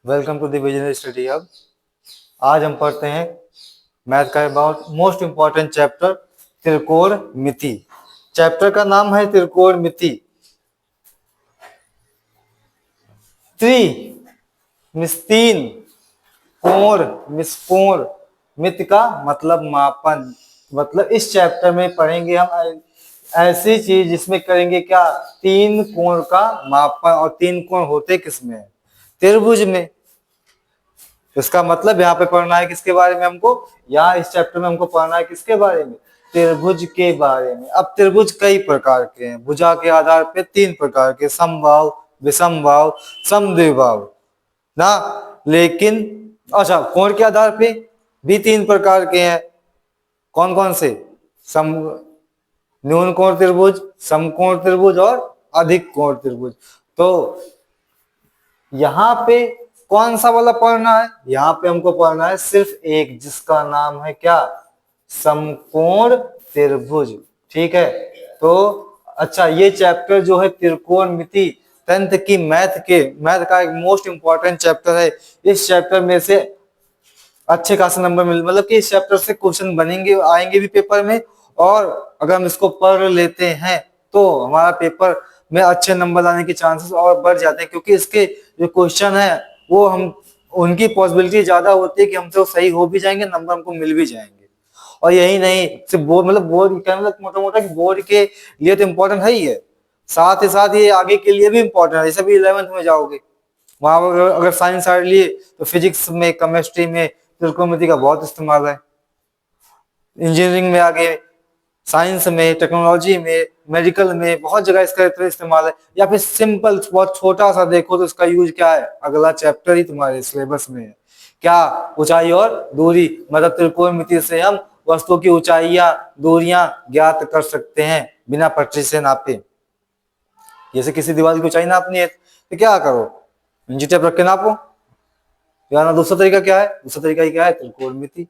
Welcome to the visionary study hub. आज हम पढ़ते हैं मैथ का अबाउट मोस्ट इम्पॉर्टेंट चैप्टर त्रिकोणमिति। चैप्टर का नाम है त्रिकोणमिति। त्रि मिस तीन, कोण मिस कोण, मिति का मतलब मापन। मतलब इस चैप्टर में पढ़ेंगे हम ऐसी चीज जिसमें करेंगे क्या, तीन कोण का मापन। और तीन कोण होते किसमें? त्रिभुज में। इसका मतलब यहाँ पे पढ़ना है किसके बारे में हमको? यहाँ इस चैप्टर में हमको पढ़ना है किसके बारे में? त्रिभुज के बारे में। अब त्रिभुज कई प्रकार के हैं। भुजा के आधार पे तीन प्रकार के, समबाहु, विषमबाहु, समद्विबाहु ना। लेकिन अच्छा, कोण के आधार पे भी तीन प्रकार के हैं। कौन कौन से? सम न्यून कोण त्रिभुज, समकोण त्रिभुज और अधिक कोण त्रिभुज। तो यहाँ पे कौन सा वाला पढ़ना है? यहाँ पे हमको पढ़ना है सिर्फ एक, जिसका नाम है क्या? समकोण त्रिभुज। ठीक है। तो अच्छा, ये चैप्टर जो है त्रिकोणमिति तंत्र की मैथ का एक मोस्ट इंपॉर्टेंट चैप्टर है। इस चैप्टर में से अच्छे खासे नंबर मिल, मतलब कि इस चैप्टर से क्वेश्चन बनेंगे, आएंगे भी पेपर में। और अगर हम इसको पढ़ लेते हैं तो हमारा पेपर में अच्छे नंबर लाने के चांसेस और बढ़ जाते हैं, क्योंकि इसके जो क्वेश्चन है वो हम उनकी पॉसिबिलिटी ज्यादा होती है कि हमसे वो सही हो भी जाएंगे, नंबर हमको मिल भी जाएंगे। और यही नहीं, सिर्फ बोर्ड मतलब बोर्ड क्या, मतलब मोटा मोटा बोर्ड के लिए तो इम्पोर्टेंट है ही है, साथ ही साथ ये आगे के लिए भी इम्पोर्टेंट है। जैसे भी 11th में जाओगे, वहां पर अगर साइंस साइड लिए तो फिजिक्स में, केमिस्ट्री में त्रिकोणमिति का बहुत इस्तेमाल है। इंजीनियरिंग में आगे, साइंस में, टेक्नोलॉजी में, मेडिकल में बहुत जगह इसका इस्तेमाल है। या फिर सिंपल बहुत छोटा सा देखो तो इसका यूज क्या है? अगला चैप्टर ही तुम्हारे सिलेबस में है क्या? ऊंचाई और दूरी। मतलब त्रिकोणमिति से हम वस्तुओं की ऊंचाइयां, दूरियां ज्ञात कर सकते हैं बिना पटरी से नापे। जैसे किसी दीवार की ऊंचाई नापनी है तो क्या करो? इंची टेप रख के नापो। या दूसरा तरीका क्या है? दूसरा तरीका ही क्या है? त्रिकोणमिति।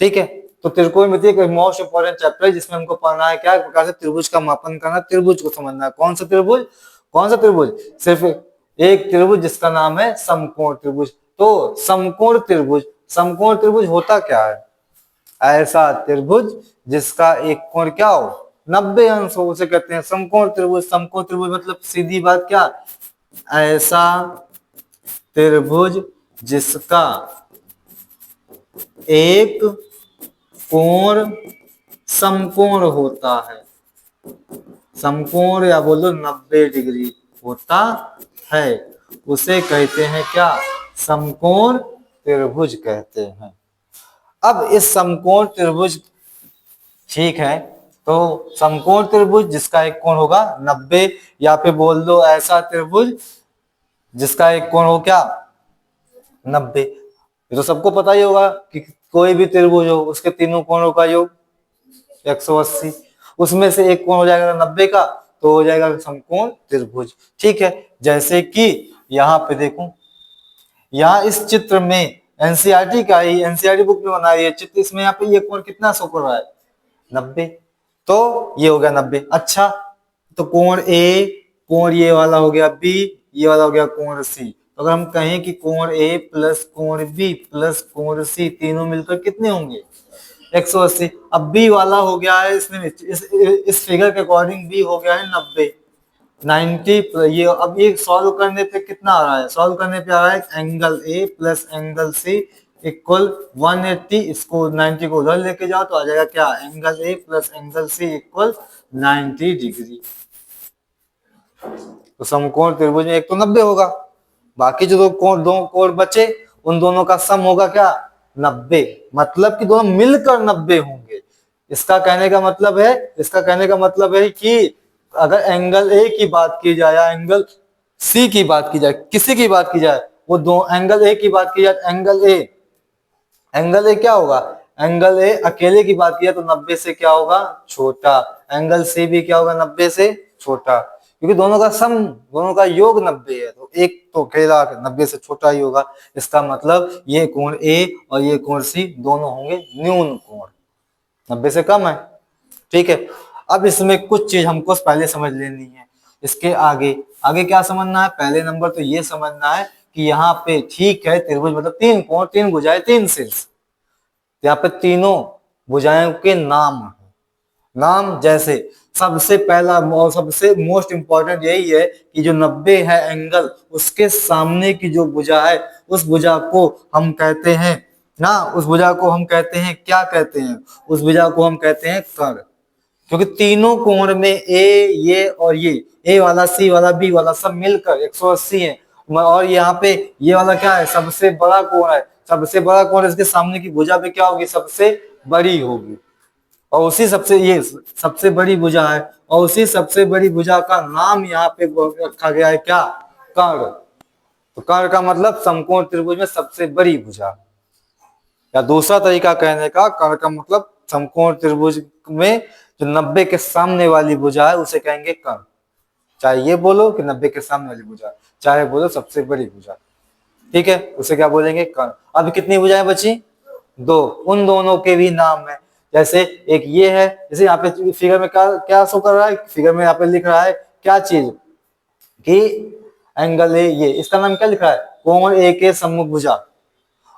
ठीक है। तो त्रिकोणमिति एक मोस्ट इंपोर्टेंट चैप्टर है, जिसमें हमको पढ़ना है क्या, एक प्रकार से त्रिभुज का मापन करना, त्रिभुज को समझना है। कौन सा त्रिभुज? कौन सा त्रिभुज? सिर्फ एक त्रिभुज जिसका नाम है समकोण त्रिभुज। तो समकोण त्रिभुज, समकोण त्रिभुज होता क्या है? ऐसा त्रिभुज जिसका एक कोण क्या हो? 90 अंश हो, उसे कहते हैं समकोण त्रिभुज। समकोण त्रिभुज मतलब सीधी बात क्या, ऐसा त्रिभुज जिसका एक कोण समकोण होता है, समकोण या बोलो 90 डिग्री होता है, उसे कहते हैं क्या? समकोण त्रिभुज कहते हैं। अब इस समकोण त्रिभुज, ठीक है, तो समकोण त्रिभुज जिसका एक कोण होगा 90, या फिर बोल दो ऐसा त्रिभुज जिसका एक कोण हो क्या? 90। ये तो सबको पता ही होगा कि कोई भी त्रिभुज हो उसके तीनों कोणों का योग 180, उसमें से एक कोण हो जाएगा 90 का, तो हो जाएगा समकोण त्रिभुज। ठीक है। जैसे कि यहाँ पे देखो, यहाँ इस चित्र में एनसीईआरटी का ही, एनसीईआरटी बुक में बना है चित्र, इसमें यहाँ पे ये कोण कितना शो कर रहा है? 90। तो ये हो गया 90। अच्छा, तो कोण ए, कोण ये वाला हो गया बी, ये वाला हो गया कोण सी। तो अगर हम कहें कि कोण ए प्लस कोण बी प्लस कोण सी तीनों मिलकर कितने होंगे? 180। अब बी वाला हो गया है, इसमें इस फिगर के अकॉर्डिंग बी हो गया है 90, 90। ये अब ये सॉल्व करने पे कितना आ रहा है? सॉल्व करने पे आ रहा है angle A plus angle C equal 180। इसको 90 को उधर लेके जाओ तो आ जाएगा क्या? Angle A plus angle C equal 90 degree. तो समकोण त्रिभुज में एक तो 90 होगा, बाकी जो दो कोण बचे उन दोनों का सम होगा क्या? 90। मतलब कि दोनों मिलकर 90 होंगे। इसका कहने का मतलब है, इसका कहने का मतलब है कि अगर एंगल ए की बात की जाए या एंगल सी की बात की जाए, किसी की बात की जाए, वो दो एंगल ए की बात की जाए, एंगल ए क्या होगा? एंगल ए अकेले की बात किया तो 90 से क्या होगा? छोटा। एंगल सी भी क्या होगा? 90 से छोटा, क्योंकि दोनों का सम, दोनों का योग 90 है, तो एक तो अकेला 90 से छोटा ही होगा। इसका मतलब ये कोण ए और ये कोण सी दोनों होंगे न्यून कोण, 90 से कम है। ठीक है। अब इसमें कुछ चीज हमको पहले समझ लेनी है। इसके आगे आगे क्या समझना है? पहले नंबर तो ये समझना है कि यहाँ पे ठीक है त्रिभुज मतलब तीन कोण, तीन भुजाएं, तीन शीर्ष, यहाँ पे तीनों भुजाओं के नाम है। नाम जैसे सबसे पहला और सबसे मोस्ट इंपॉर्टेंट यही है कि जो 90 है एंगल, उसके सामने की जो भुजा है उस भुजा को हम कहते हैं ना, उस भुजा को हम कहते हैं, क्या कहते हैं, उस भुजा को हम कहते हैं कर्ण। क्योंकि तीनों कोण में ये और ये वाला, सी वाला, बी वाला सब मिलकर 180 है, और यहाँ पे ये वाला क्या है, सबसे बड़ा कोण है। सबसे बड़ा कोण इसके सामने की भुजा पे क्या होगी, सबसे बड़ी होगी, और उसी सबसे ये सबसे बड़ी भुजा है, और उसी सबसे बड़ी भुजा का नाम यहाँ पे रखा गया है क्या, कर्ण। तो कर्ण का मतलब समकोण त्रिभुज में सबसे बड़ी भुजा, या दूसरा तरीका कहने का, कर्ण का मतलब समकोण त्रिभुज में जो 90 के सामने वाली भुजा है उसे कहेंगे कर्ण। चाहे ये बोलो कि 90 के सामने वाली भुजा, चाहे बोलो सबसे बड़ी भुजा, ठीक है, उसे क्या बोलेंगे, कर्ण। अब कितनी भुजाएं बची, दो, उन दोनों के भी नाम है। जैसे एक ये है, जैसे यहाँ पे फिगर में क्या क्या शो कर रहा है, फिगर में यहाँ पे लिख रहा है क्या चीज, कि एंगल है ये, इसका नाम क्या लिखा है, कोण ए के सम्मुख भुजा,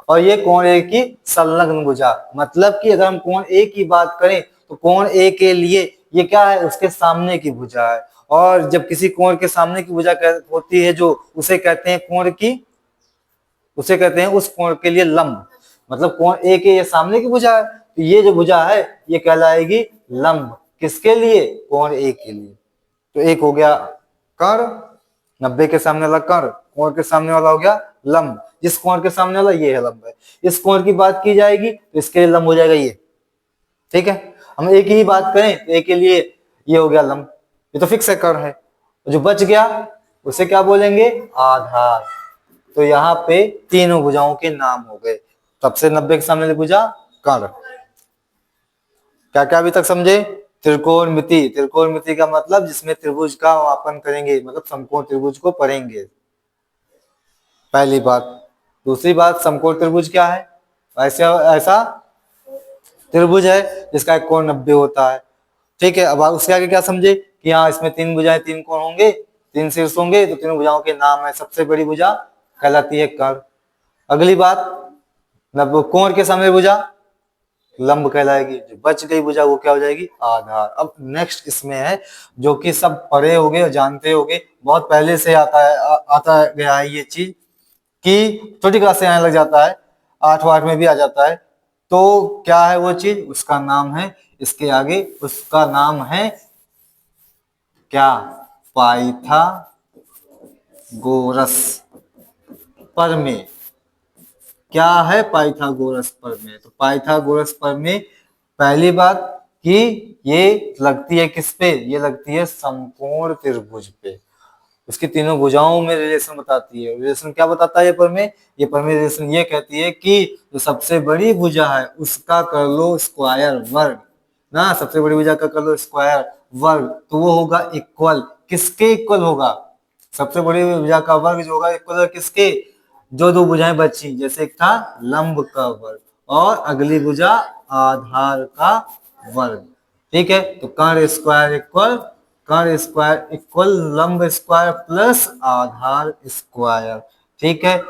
और ये कोण ए की संलग्न भुजा। मतलब कि अगर हम कोण ए की बात करें तो कोण ए के लिए ये क्या है, उसके सामने की भुजा है, और जब किसी कोण के सामने की भुजा होती है जो, उसे कहते हैं कोण की, उसे कहते हैं उस कोण के लिए लंब। मतलब कोण ए के ये सामने की भुजा है, तो ये जो भुजा है ये कहलाएगी लंब, किसके लिए, कोण ए के लिए। तो एक हो गया कर्ण, 90 के सामने वाला कर्ण, कोण के सामने वाला हो गया लंब, जिस कोण के सामने वाला ये है लंब है। इस कोण की बात की जाएगी तो इसके लिए लंब हो जाएगा ये, ठीक है। हम एक ही बात करें तो ए के लिए ये हो गया लंब, ये तो फिक्स है कर्ण है। जो बच गया उसे क्या बोलेंगे, आधार। तो यहाँ पे तीनों भुजाओं के नाम हो गए, सबसे 90 के सामने वाली भुजा कर्ण। क्या क्या अभी तक समझे, त्रिकोणमिति, त्रिकोणमिति का मतलब जिसमें त्रिभुज का मापन करेंगे, मतलब समकोण त्रिभुज को पढ़ेंगे, पहली बात। दूसरी बात, समकोण त्रिभुज क्या है, ऐसा ऐसा त्रिभुज है जिसका एक कोण 90 होता है, ठीक है। अब उसके आगे क्या समझे कि हाँ इसमें तीन भुजाएं, तीन कोण होंगे, तीन शीर्ष होंगे, तो तीनों भुजाओं के नाम है, सबसे बड़ी भुजा कहलाती है कर्ण। अगली बात, कोण के सामने भुजा लंब कहलाएगी, जो बच गई भुजा वो क्या हो जाएगी, आधार। अब नेक्स्ट इसमें है जो कि सब पढ़े होगे और जानते होगे, बहुत पहले से आता है, आता गया है ये चीज, कि छोटी क्लास से आने लग जाता है, 8वां में भी आ जाता है। तो क्या है वो चीज, उसका नाम है, इसके आगे उसका नाम है क्या, पाइथागोरस प्रमेय। क्या है, पाइथागोरस प्रमेय। तो पाइथागोरस प्रमेय, पहली बात कि ये लगती है किस पे, ये लगती है समकोण त्रिभुज पे, उसकी तीनों भुजाओं में रिलेशन बताती है। रिलेशन क्या बताता है ये प्रमेय, ये प्रमेय रिलेशन ये कहती है कि जो सबसे बड़ी भुजा है उसका कर लो स्क्वायर वर्ग ना, सबसे बड़ी भुजा का कर लो स्क्वायर वर्ग, तो वो होगा इक्वल, किसके इक्वल होगा, सबसे बड़ी भुजा का वर्ग जो होगा इक्वल किसके, जो दो भुजाएं बची, जैसे एक था लंब का वर्ग और अगली भुजा आधार का वर्ग, ठीक है। तो कर्ण स्क्वायर इक्वल, कर्ण स्क्वायर इक्वल लंब स्क्वायर प्लस आधार स्क्वायर, ठीक है।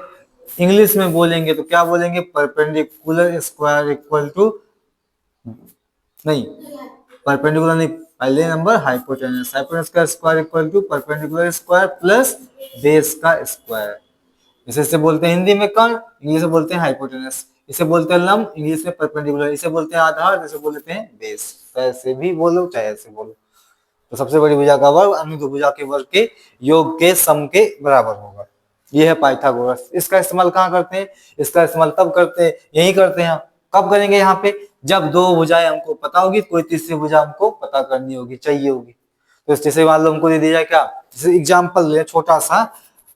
इंग्लिश में बोलेंगे तो क्या बोलेंगे, परपेंडिकुलर स्क्वायर इक्वल टू, नहीं परपेंडिकुलर नहीं, पहले नंबर हाइपोटेनस, हाइपोटेनस का square equal to perpendicular square plus base का स्क्वायर। इसे बोलते हैं हिंदी में कर्ण, इंग्लिश में बोलते हैं हाइपोटेनस, इसे बोलते हैं लंब, इंग्लिश में परपेंडिकुलर, इसे बोलते हैं आधार, इसे बोलते हैं बेस। ऐसे भी बोलो चाहे ऐसे बोलो। तो सबसे बड़ी भुजा का वर्ग अन्य दो भुजा के वर्ग के योग के सम के बराबर होगा। यह है पाइथागोरस। इसका इस्तेमाल कहाँ करते हैं, इसका इस्तेमाल तब करते हैं, यही करते हैं। कब करेंगे, यहाँ पे जब दो भुजाएं हमको पता होगी, कोई तीसरी भुजा हमको पता करनी होगी, चाहिए होगी। तो जैसे मान लो हमको दे दिया जाए क्या, जैसे एग्जाम्पल ले छोटा सा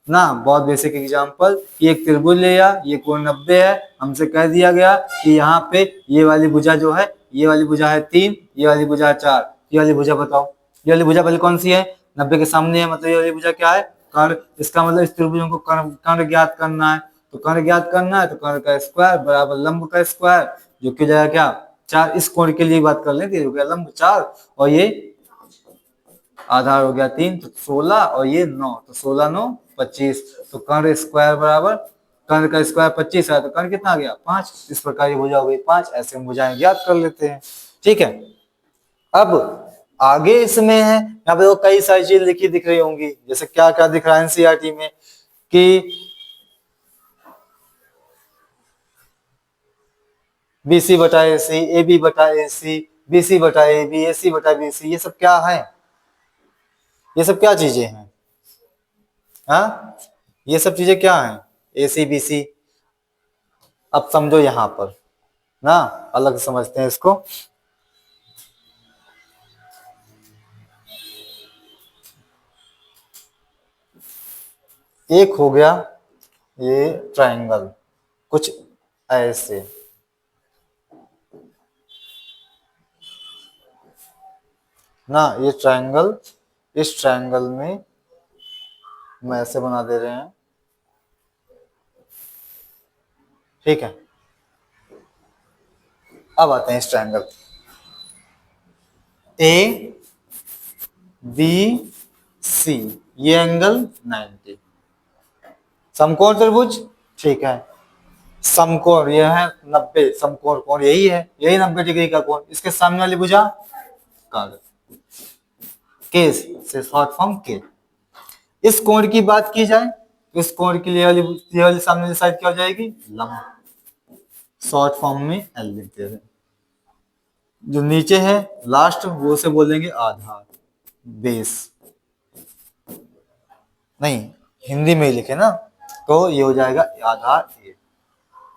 ना, बहुत बेसिक एग्जाम्पल, ये एक त्रिभुज लिया, ये कोण 90 है, हमसे कह दिया गया कि यहाँ पे ये वाली भुजा जो है, ये वाली भुजा है 3, ये वाली भुजा है 4, ये वाली भुजा बताओ, ये वाली भुजा पहले कौन सी है, 90 के सामने है, मतलब ये वाली भुजा क्या है, कर्ण। इसका मतलब इस त्रिभुज को कर्ण ज्ञात करना है, तो कर्ण ज्ञात करना है तो कर्ण का स्क्वायर बराबर लंब का स्क्वायर, जो कि जाएगा क्या 4, इस कोण के लिए बात कर लेते हो गया लंब 4, और ये आधार हो गया 3, तो 16 और ये 9, तो 16 9 25, तो कर्ण स्क्वायर बराबर कर्ण का स्क्वायर 25 है, तो कर्ण कितना आ गया 5। इस प्रकार ये भुजा हो गई 5। ऐसे हम भुजाएं ज्ञात कर लेते हैं। ठीक है, अब आगे इसमें है, यहाँ पे तो कई सारी चीज लिखी दिख रही होंगी, जैसे क्या क्या दिख रहा है एनसीईआरटी में कि BC बटा AC, AB बटा AC, BC बटा AB, AC बटा BC, ये सब क्या है, ये सब क्या चीजें हैं, हाँ ये सब चीजें क्या हैं, AC BC। अब समझो यहां पर ना, अलग समझते हैं इसको। एक हो गया ये ट्रायंगल कुछ ऐसे, ना ये ट्रायंगल, इस ट्रायंगल में हम ऐसे बना दे रहे हैं। ठीक है, अब आते हैं इस ट्रायंगल ए बी सी, ये एंगल 90, समकोण त्रिभुज। ठीक है, समकोण यह है 90, समकोण कोण यही है, यही 90 डिग्री का कोण, इसके सामने वाली भुजा काट, के से शॉर्ट फॉर्म के। इस कोण की बात की जाए, इस कोण के लिए ये वाली सामने वाली साइड क्या हो जाएगी, लंब, शॉर्ट फॉर्म में एल लिखते हैं। जो नीचे है लास्ट वो से बोलेंगे आधार, बेस, नहीं हिंदी में ही लिखे ना, तो ये हो जाएगा आधार ए,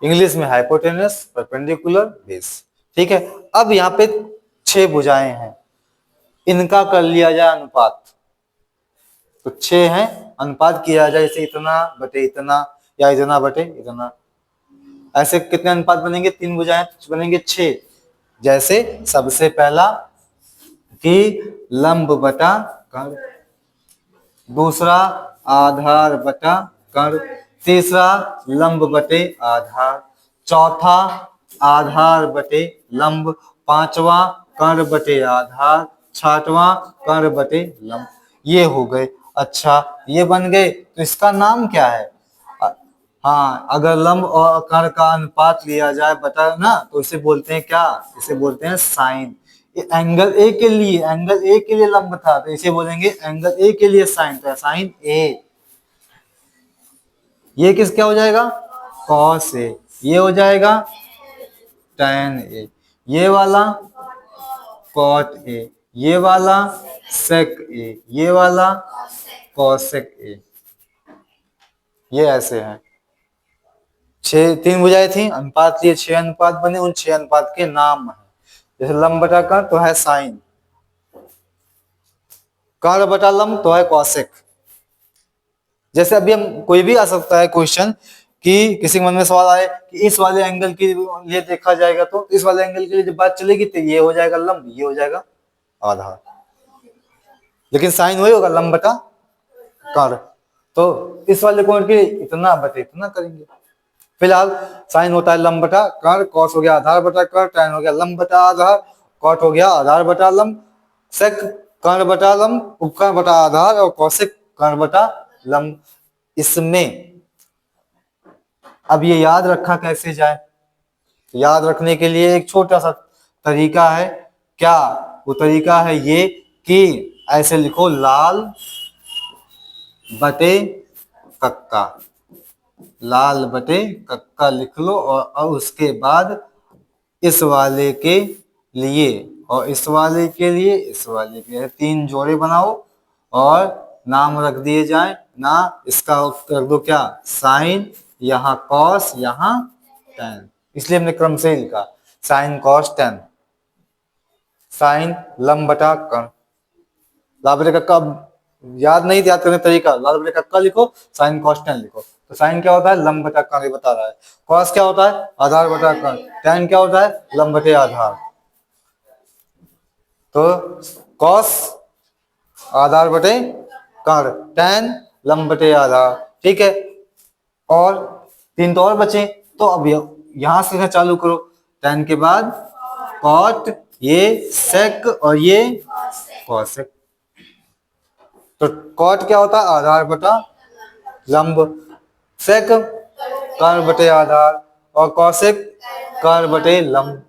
इंग्लिश में हाइपोटेनस, परपेंडिकुलर, बेस। ठीक है, अब यहाँ पे 6 भुजाएं हैं, इनका कर लिया जाए अनुपात, तो 6 है, अनुपात किया जाए, जैसे इतना बटे इतना या इतना बटे इतना, ऐसे कितने अनुपात बनेंगे, 3 भुजाएं बनेंगे 6। जैसे सबसे पहला कि लंब बटा कर्ण, दूसरा आधार बटा कर्ण, तीसरा लंब बटे आधार, चौथा आधार बटे लंब, पांचवा कर्ण बटे आधार, छठवां कर्ण बटे लंब। ये हो गए। अच्छा ये बन गए, तो इसका नाम क्या है, हाँ अगर लंब और कर्ण का अनुपात लिया जाए बता ना, तो इसे बोलते हैं क्या, इसे बोलते हैं साइन। एंगल ए के लिए, एंगल ए के लिए लंब था, तो इसे बोलेंगे एंगल ए के लिए साइन, तो साइन ए। ये किस क्या हो जाएगा, कॉस ए, ये हो जाएगा टैन ए, ये वाला कॉट ए, ये वाला सेक ए, ये वाला कॉसेक ए। ये ऐसे हैं, 3 भुजाएं थी, अनुपात लिए 6 अनुपात बने, उन 6 अनुपात के नाम है। जैसे लंब बटा कर्ण तो है साइन, कर्ण बटा लंब तो है कॉसेक। जैसे अभी हम कोई भी आ सकता है क्वेश्चन कि किसी के मन में सवाल आए कि इस वाले एंगल के लिए देखा जाएगा, तो इस वाले एंगल के लिए जब बात चलेगी तो ये हो जाएगा लंब, ये हो जाएगा आधार, लेकिन साइन वही होगा लंब बटा कर्ण। तो इस वाले कोण के इतना बटे इतना करेंगे। फिलहाल साइन होता है लंब बटा कर्ण, कॉस हो गया आधार बटा कर्ण, टैन हो गया लंब बटा आधार, कॉट हो गया आधार बटा लंब, सेक कर्ण बटा लंब, उपकर्ण बटा आधार, और कौशिक कर्ण बटा लंब। इसमें अब ये याद रखा कैसे जाए, याद रखने के लिए एक छोटा सा तरीका है, क्या वो तरीका है ये कि ऐसे लिखो लाल बटे कक्का, लाल बटे कक्का लिख लो, और उसके बाद इस वाले के लिए और इस वाले के लिए इस वाले के लिए 3 जोड़े बनाओ और नाम रख दिए जाए ना। इसका कर दो क्या, साइन, यहाँ कॉस, यहाँ टैन, इसलिए हमने क्रम से लिखा साइन कॉस टैन। साइन लंब बटा कर्ण, लाल बटे कक्का याद नहीं, याद करने तरीका, लाल बटे कक्का लिखो, साइन कॉस टैन लिखो। तो साइन क्या होता है, लंब बटा कर्ण बता रहा है, कॉस क्या होता है, आधार बटा कर्ण, टैन क्या होता है, लंब बटे आधार। तो कॉस आधार बटे कर्ण, टैन लंब बटे आधार। ठीक है, और 3 तो और बचे, तो अब यहां से चालू करो, टैन के बाद कॉट, ये सेक और ये कॉसेक। तो कॉट क्या होता है, आधार बटा लंब, सेक कर्ण बटे आधार, और कौशिक कर्ण बटे लंब।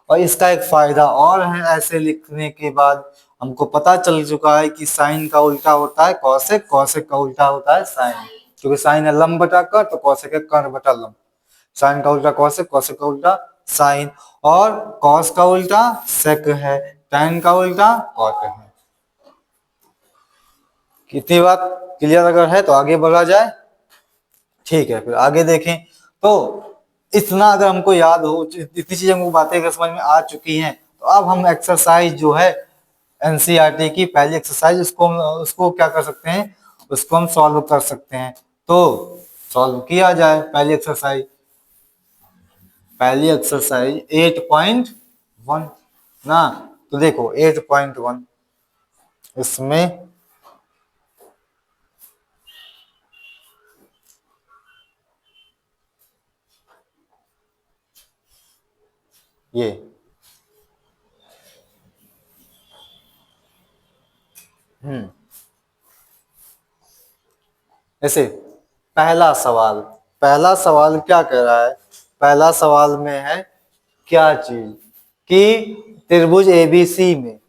और इसका एक फायदा और है, ऐसे लिखने के बाद हमको पता चल चुका है कि साइन का उल्टा होता है कौशिक, कौशिक का उल्टा होता है साइन, क्योंकि साइन है लंब बटा कर्ण, तो कौशिक है कर्ण बटा लंब। साइन का उल्टा कौशिक, कौशिक का उल्टा साइन, और कॉस का उल्टा सेक है, tan का उल्टा कॉट है। कितनी बात क्लियर अगर है तो आगे बढ़ा जाए। ठीक है, फिर आगे देखें। तो इतना अगर हमको याद हो, इतनी चीजें हमको बातें अगर समझ में आ चुकी हैं, तो अब हम एक्सरसाइज जो है एनसीईआरटी की पहली एक्सरसाइज, उसको क्या कर सकते हैं, उसको हम सॉल्व कर सकते हैं। तो सॉल्व किया जाए पहली एक्सरसाइज। पहली एक्सरसाइज 8.1 ना, तो देखो 8.1 इसमें ये ऐसे पहला सवाल क्या कह रहा है, पहला सवाल में है क्या चीज कि त्रिभुज एबीसी में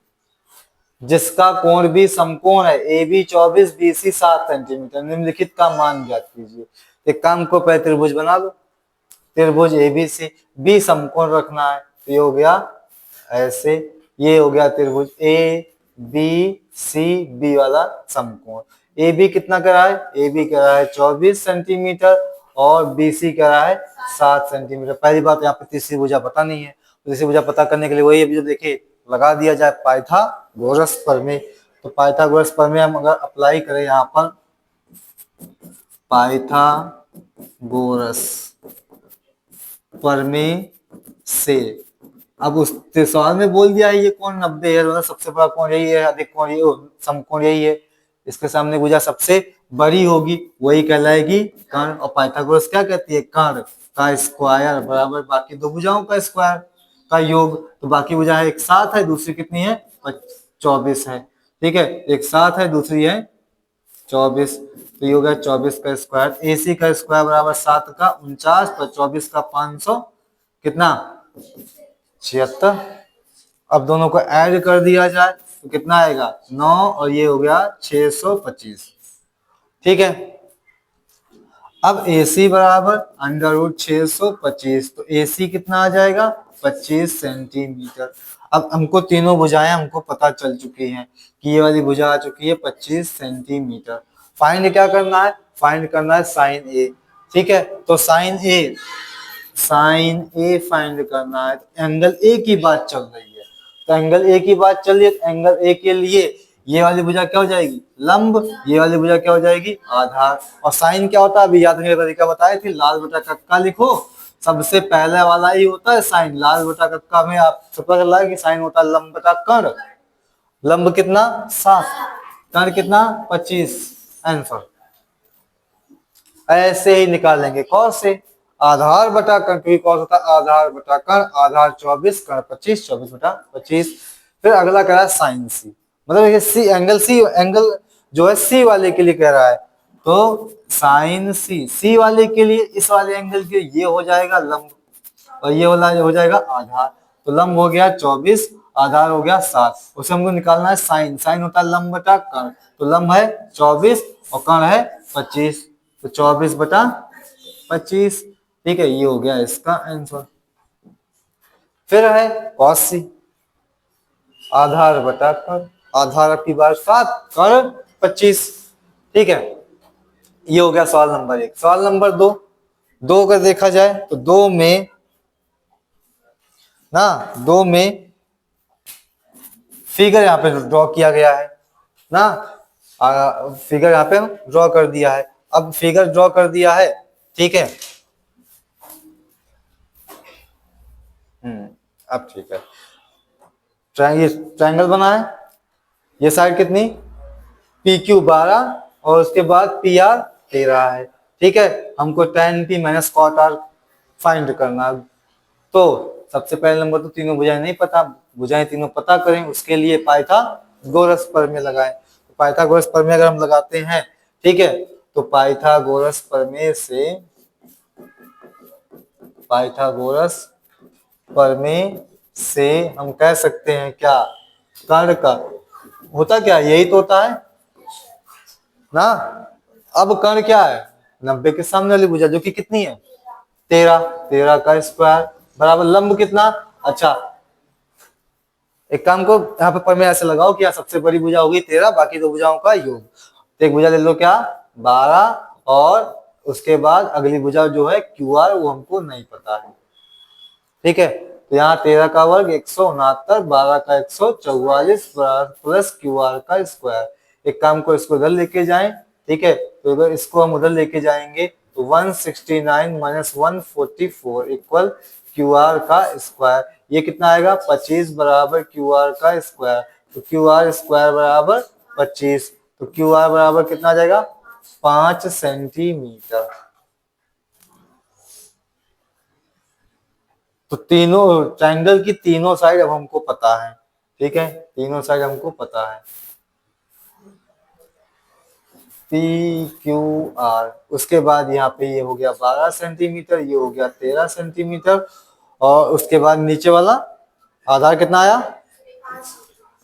जिसका कोण भी समकोण है, A B 24 B C 7 centimetre, निम्नलिखित का मान ज्ञात कीजिए। एक काम को पहले त्रिभुज बना लो, त्रिभुज एबीसी, बी समकोण रखना है, तो ये हो गया ऐसे, ये हो गया त्रिभुज ए बी सी, बी वाला समकोण। ए बी कितना कह रहा है, ए बी कह रहा है 24 सेंटीमीटर, और बी सी कह रहा है 7 सेंटीमीटर। पहली बात यहाँ पे तीसरी भुजा पता नहीं है, तो तीसरी भुजा पता करने के लिए वही अभी जो देखिए लगा दिया जाए पाइथागोरस प्रमेय। तो पाइथागोरस प्रमेय हम अगर अप्लाई करें यहाँ पर, पाइथागोरस प्रमेय से, अब उस सवाल में बोल दिया है ये कोण 90 है, मतलब सबसे बड़ा कोण यही है, अधिक कोण ये समकोण यही है, इसके सामने भुजा सबसे बड़ी होगी, वही कहलाएगी कर्ण। और पाइथागोरस क्या कहती है, कर्ण का स्क्वायर बराबर बाकी दो भुजाओं का स्क्वायर का योग। तो बाकी भुजा है एक 7 है, दूसरी कितनी है 24 है, ठीक है, एक 7 है दूसरी है 24, तो ये हो गया 24 का स्क्वायर। AC का स्क्वायर बराबर 7 का 49 पर 24 का 500 कितना 76। अब दोनों को ऐड कर दिया जाए तो कितना आएगा 9, और ये हो गया 625, ठीक है। अब AC बराबर अंडर रूट 625, तो AC कितना आ जाएगा 25 सेंटीमीटर। अब हमको तीनों भुजाएं हमको पता चल चुकी हैं कि ये वाली भुजा आ चुकी है 25 सेंटीमीटर। फाइंड क्या करना है, फाइंड करना है साइन ए, ठीक है। तो साइन ए फाइंड करना है, तो एंगल ए की बात चल रही है, तो एंगल ए की बात चल रही है, तो एंगल ए के लिए ये वाली भुजा क्या हो जाएगी लंब, ये वाली भुजा क्या हो जाएगी आधार। और साइन क्या होता है अभी याद करने का तरीका बताए थे, लाल बटा कक्का लिखो, सबसे पहले वाला ही होता है साइन। लाल बटा कक्का में आप पता चल रहा है कि साइन होता है लंब बटा कर्ण। लंब कितना 7, कर्ण कितना 25, आंसर ऐसे ही निकालेंगे कौस से, आधार बटा कर्ण, क्योंकि कौस होता है आधार बटा कर्ण, आधार 24 कर्ण 25, 24 बटा 25। फिर अगला कह रहा है साइन सी, मतलब ये सी एंगल, सी एंगल जो है सी वाले के लिए कह रहा है, तो साइन सी, सी वाले के लिए इस वाले एंगल के ये हो जाएगा लंब, और ये वाला हो जाएगा आधार। तो लंब हो गया 24, आधार हो गया 7, उसे हमको निकालना है साइन। साइन होता है लंब बटा कर्ण, तो लंब है 24 और कर्ण है 25, तो 24 बटा 25, ठीक है, ये हो गया इसका आंसर। फिर है कॉस सी, आधार बटा कर्ण, आधार की बार 7 कर्ण 25, ठीक है, ये हो गया सवाल नंबर 1। सवाल नंबर 2, दो अगर देखा जाए तो दो में फिगर यहाँ पे ड्रॉ किया गया है ना, फिगर यहाँ पे ड्रॉ कर दिया है। अब फिगर ड्रॉ कर दिया है, ठीक है, अब ठीक है, ट्रायंगल बना है, ये साइड कितनी PQ 12 और उसके बाद PR 13 है, ठीक है। हमको tan P minus cot R find करना। तो सबसे पहले नंबर तो तीनों भुजाएं नहीं पता, भुजाएं तीनों पता करें, उसके लिए पाइथागोरस प्रमेय लगाएं। तो पाइथागोरस प्रमेय अगर हम लगाते हैं, ठीक है, तो पाइथागोरस प्रमेय से हम कह सकते हैं क्या, कर्ण का होता क्या, यही तो होता है ना। अब कर्ण क्या है, 90 के सामने वाली भुजा जो कि कितनी है 13, 13 का स्क्वायर बराबर लंब कितना। अच्छा एक काम को यहाँ पे प्रमेय ऐसे लगाओ कि यहाँ सबसे बड़ी भुजा होगी 13, बाकी दो भुजाओं का योग। तो एक भुजा ले लो क्या 12, और उसके बाद अगली भुजा जो है QR वो हमको नहीं पता है। ठीक है, तो यहाँ 13 का वर्ग 169, 12 का 144 प्लस QR का स्क्वायर। एक काम को इसको इधर लेके जाएं, ठीक है, तो अगर इसको हम उधर लेके जाएंगे तो 169 माइनस 144 इक्वल QR का स्क्वायर। ये कितना आएगा 25 बराबर QR का स्क्वायर। तो QR स्क्वायर बराबर 25, तो QR बराबर कितना आ जाएगा 5 सेंटीमीटर। तो तीनों ट्रायंगल की तीनों साइड अब हमको पता है। ठीक है, तीनों साइड हमको पता है PQR। उसके बाद यहाँ पे ये हो गया 12 सेंटीमीटर, ये हो गया 13 सेंटीमीटर, और उसके बाद नीचे वाला आधार कितना आया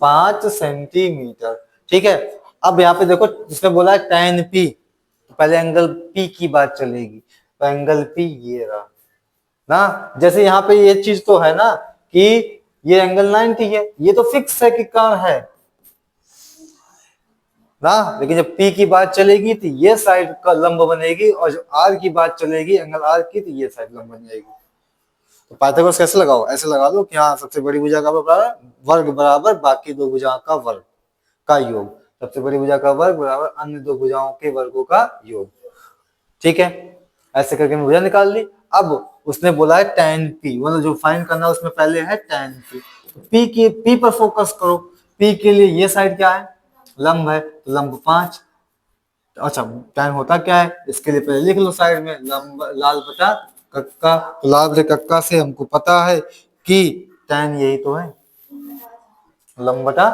5 सेंटीमीटर। ठीक है, अब यहाँ पे देखो जिसने बोला है tan P, तो पहले एंगल P की बात चलेगी। तो एंगल P ये रहा ना, जैसे यहाँ पे ये चीज तो है ना कि ये एंगल 90 है, ये तो फिक्स है कि कर्ण है ना, लेकिन जब P की बात चलेगी तो ये साइड का लंब बनेगी, और जब R की बात चलेगी एंगल R की, तो ये साइड लंब बन जाएगी। तो पाइथागोरस कैसे लगाओ, ऐसे लगा दो कि हाँ सबसे बड़ी भुजा का वर्ग बराबर बाकी दो भुजाओं का वर्ग का योग, सबसे बड़ी भुजा का वर्ग बराबर अन्य दो भुजाओं के वर्गों का योग। ठीक है, ऐसे करके भुजा निकाल ली। अब उसने बोला है tan P, मतलब जो फाइंड करना है उसमें पहले है tan P। P पर फोकस करो। P के लिए ये साइड क्या है लंब है, तो लंब 5। अच्छा tan होता क्या है, इसके लिए पहले लिख लो साइड में लंब लाल बटा कक्का। तो लाल बटे कक्का से हमको पता है कि tan यही तो है लंब बटा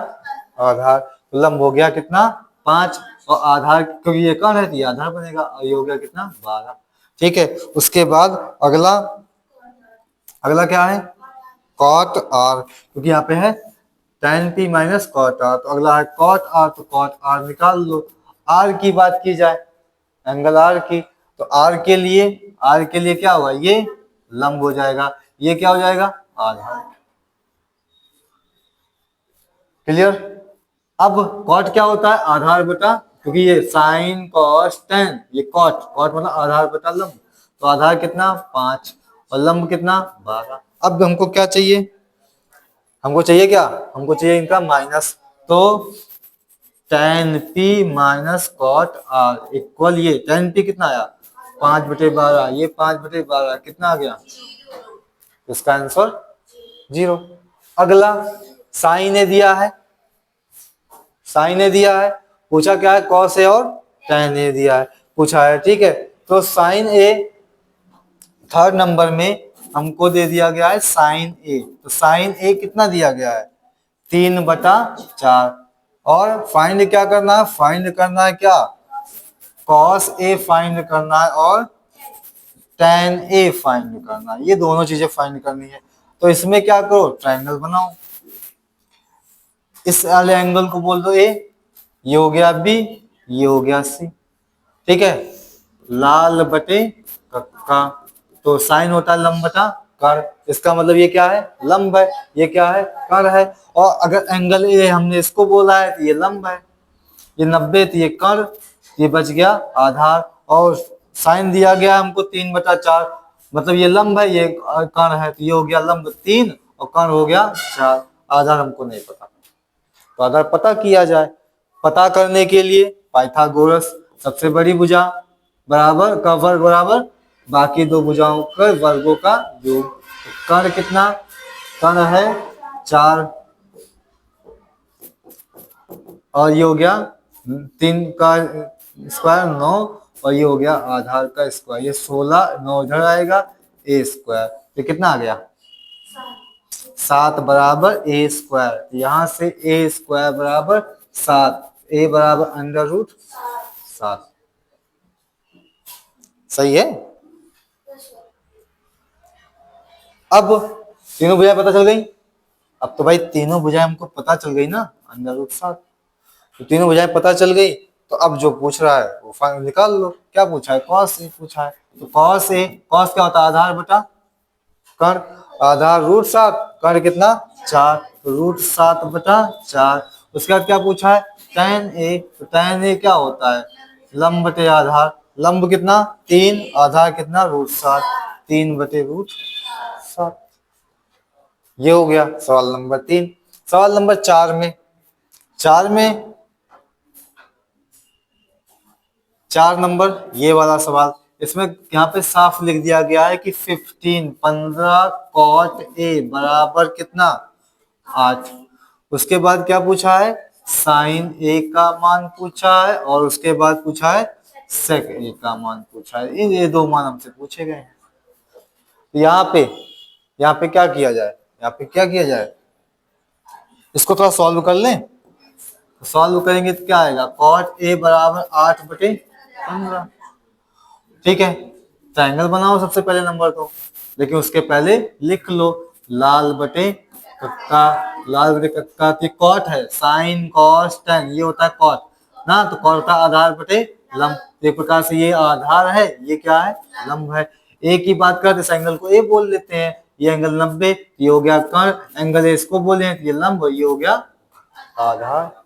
आधार। तो लंब हो गया कितना 5, और आधार क्योंकि ये कर्ण है तो ये आधार बनेगा, और ये हो गया कितना 12। ठीक है, उसके बाद अगला अगला क्या है cot R, क्योंकि यहाँ पे है tan P minus cot R, तो अगला है cot R, तो cot R निकाल लो। R की बात की जाए एंगल R की, तो R के लिए क्या होगा, ये लंब हो जाएगा, ये क्या हो जाएगा आधार। क्लियर। अब कॉट क्या होता है आधार बटा, क्योंकि ये साइन कॉस टेन, ये कॉट कॉट मतलब आधार बटा लंब, तो आधार कितना 5 और लंब कितना 12। अब हमको क्या चाहिए, हमको चाहिए क्या, हमको चाहिए इनका माइनस। तो tan P minus cot R equal ये tan P कितना आया 5/12, ये 5/12 कितना आ गया, इसका आंसर 0। अगला साइन ने दिया है, साइन ने दिया है, पूछा क्या है कॉस ए और tan ए दिया है पूछा है। ठीक है, तो साइन ए थर्ड नंबर में हमको दे दिया गया है साइन ए, तो साइन ए कितना दिया गया है 3/4, और फाइंड क्या करना है, फाइंड करना है क्या कॉस ए फाइंड करना है और tan ए फाइंड करना है, ये दोनों चीजें फाइंड करनी है। तो इसमें क्या करो ट्रायंगल बनाओ, इस वाले एंगल को बोल दो ए, ये हो गया बी, ये हो गया सी। ठीक है, लाल बटे कक्का, तो साइन होता है लंब बटा कर, इसका मतलब ये क्या है लंब है, ये क्या है कर है। और अगर एंगल ए हमने इसको बोला है तो ये लंब है, ये 90 तो ये कर, ये बच गया आधार, और साइन दिया गया हमको 3/4, मतलब ये लंब है ये कर्ण है, तो ये हो गया लंब 3 और कर्ण हो गया 4। आधार हमको नहीं पता, तो आधार पता किया जाए। पता करने के लिए पाइथागोरस सबसे बड़ी भुजा बराबर का वर्ग बराबर बाकी दो भुजाओं के वर्गों का योग। तो कर्ण कितना, कर्ण है 4 और ये हो गया 3 का स्क्वायर 9, और ये हो गया आधार का स्क्वायर, ये 16, 9 इधर आएगा ए स्क्वायर, ये कितना आ गया 7 बराबर ए स्क्वायर। यहां से ए स्क्वायर बराबर 7, ए बराबर √7। सही है। अब तीनों भुजाएं पता चल गई। अब तो भाई तीनों भुजाएं हमको पता चल गई ना, अंडर रूट 7। तो तीनों भुजाएं पता चल गई, तो अब जो पूछ रहा है वो फाइनल निकाल लो। क्या पूछा है? कॉस ए पूछा है। तो कॉस ए, कॉस क्या होता है? आधार बटा कर्ण। आधार रूट 7, कर्ण कितना? 4, रूट 7 बटा 4। उसके बाद क्या पूछा है? tan ए। तो tan ए क्या होता है? लंब बटे आधार। लंब कितना? 3, आधार कितना? रूट 7, 3 बटे रूट 7। ये हो गया सवाल नंबर 3। सवाल नंबर 4 में, 4 नंबर ये वाला सवाल, इसमें यहाँ पे साफ लिख दिया गया है कि 15 कॉट ए बराबर कितना? 8। उसके बाद क्या पूछा है? साइन ए का मान पूछा है, और उसके बाद पूछा है सेक ए का मान पूछा है। ये दो मान हमसे पूछे गए हैं। यहाँ पे क्या किया जाए? इसको थोड़ा सॉल्व कर लें। सॉल्व करेंगे तो क्या आएगा? कॉट ए बराबर 8 बटे 15। ठीक है, ट्रायंगल बनाओ सबसे पहले नंबर को, लेकिन उसके पहले लिख लो लाल बटे कक्का। लाल बटे कक्का की कॉट है साइन कॉस टेन, ये होता है कॉट ना, तो कॉट होता है आधार बटे लंब। एक प्रकार से ये आधार है, ये क्या है? लंब है। ए की बात करते इस एंगल को ए बोल लेते हैं, ये एंगल 90, ये हो गया कर्ण। एंगल ए इसको बोले ये लंब, ये हो गया आधार।